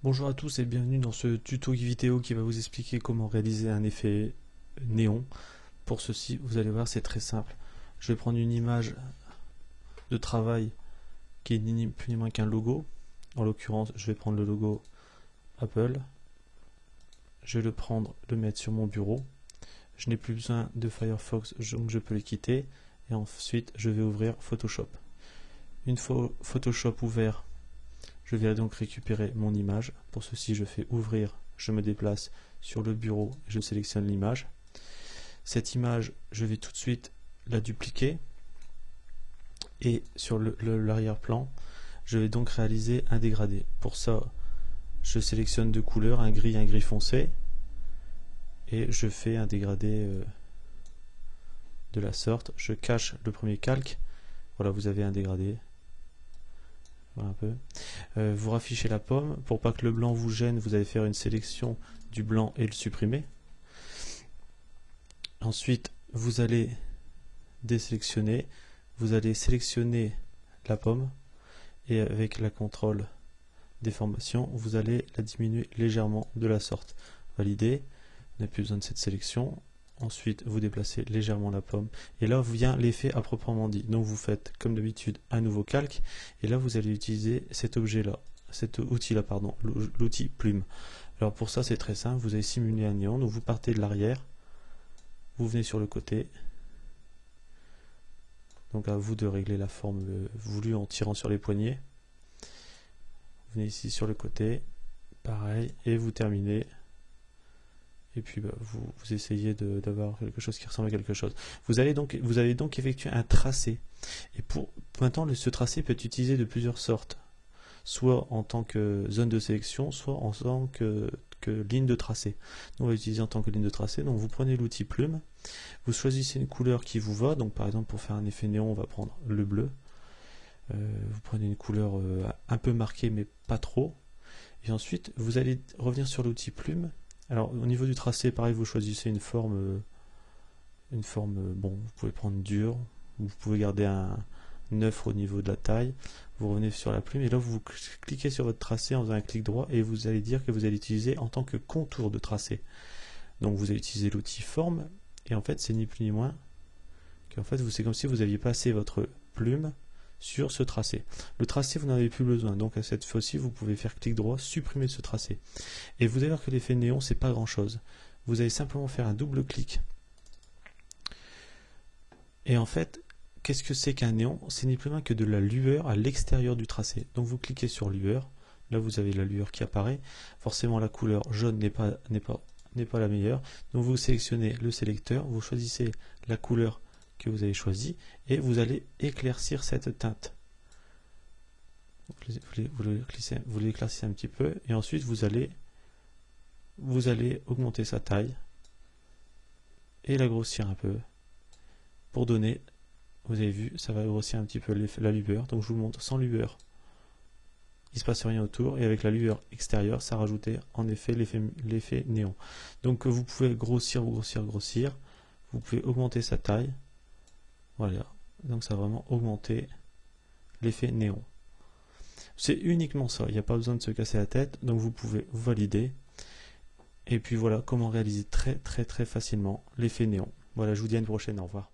Bonjour à tous et bienvenue dans ce tuto vidéo qui va vous expliquer comment réaliser un effet néon. Pour ceci, vous allez voir, c'est très simple. Je vais prendre une image de travail qui est ni plus ni moins qu'un logo. En l'occurrence, je vais prendre le logo Apple. Je vais le prendre, le mettre sur mon bureau. Je n'ai plus besoin de Firefox, donc je peux le quitter. Et ensuite, je vais ouvrir Photoshop. Une fois Photoshop ouvert, je vais donc récupérer mon image. Pour ceci, je fais ouvrir, je me déplace sur le bureau, je sélectionne l'image. Cette image, je vais tout de suite la dupliquer. Et sur l'arrière-plan, je vais donc réaliser un dégradé. Pour ça, je sélectionne deux couleurs, un gris foncé. Et je fais un dégradé de la sorte. Je cache le premier calque. Voilà, vous avez un dégradé. Voilà un peu. Vous raffichez la pomme. Pour pas que le blanc vous gêne, vous allez faire une sélection du blanc et le supprimer. Ensuite, vous allez désélectionner. Vous allez sélectionner la pomme. Et avec la contrôle déformation, vous allez la diminuer légèrement de la sorte. Valider. Vous n'avez plus besoin de cette sélection. Ensuite, vous déplacez légèrement la pomme. Et là vient l'effet à proprement dit. Donc vous faites, comme d'habitude, un nouveau calque. Et là, vous allez utiliser cet objet-là, cet outil-là, pardon, l'outil plume. Alors pour ça, c'est très simple. Vous allez simuler un néon. Donc vous partez de l'arrière. Vous venez sur le côté. Donc à vous de régler la forme voulue en tirant sur les poignets. Vous venez ici sur le côté. Pareil. Et vous terminez. Et puis vous essayez d'avoir quelque chose qui ressemble à quelque chose. Vous allez donc effectuer un tracé. Et maintenant, ce tracé peut être utilisé de plusieurs sortes. Soit en tant que zone de sélection, soit en tant que ligne de tracé. Donc, on va l'utiliser en tant que ligne de tracé. Donc vous prenez l'outil plume, vous choisissez une couleur qui vous va. Donc par exemple, pour faire un effet néon, on va prendre le bleu. Vous prenez une couleur un peu marquée, mais pas trop. Et ensuite, vous allez revenir sur l'outil plume. Alors au niveau du tracé, pareil, vous choisissez une forme, bon, vous pouvez prendre dure, vous pouvez garder un 9 au niveau de la taille, vous revenez sur la plume et là vous cliquez sur votre tracé en faisant un clic droit et vous allez dire que vous allez l'utiliser en tant que contour de tracé. Donc vous allez utiliser l'outil forme et en fait c'est ni plus ni moins qu'en fait c'est comme si vous aviez passé votre plume sur ce tracé. Le tracé, vous n'en avez plus besoin, donc à cette fois-ci, vous pouvez faire clic droit, supprimer ce tracé. Et vous allez voir que l'effet néon, c'est pas grand-chose. Vous allez simplement faire un double clic. Et en fait, qu'est-ce que c'est qu'un néon? C'est ni plus loin que de la lueur à l'extérieur du tracé. Donc vous cliquez sur lueur, là vous avez la lueur qui apparaît. Forcément, la couleur jaune n'est pas la meilleure. Donc vous sélectionnez le sélecteur, vous choisissez la couleur que vous avez choisi et vous allez éclaircir cette teinte. Vous l'éclaircissez un petit peu et ensuite vous allez augmenter sa taille et la grossir un peu pour donner, vous avez vu, ça va grossir un petit peu la lueur. Donc je vous le montre sans lueur, il ne se passe rien autour, et avec la lueur extérieure, ça rajoutait en effet l'effet néon. Donc vous pouvez grossir, vous pouvez augmenter sa taille. Voilà, donc ça va vraiment augmenter l'effet néon. C'est uniquement ça, il n'y a pas besoin de se casser la tête, donc vous pouvez valider. Et puis voilà comment réaliser très facilement l'effet néon. Voilà, je vous dis à une prochaine, au revoir.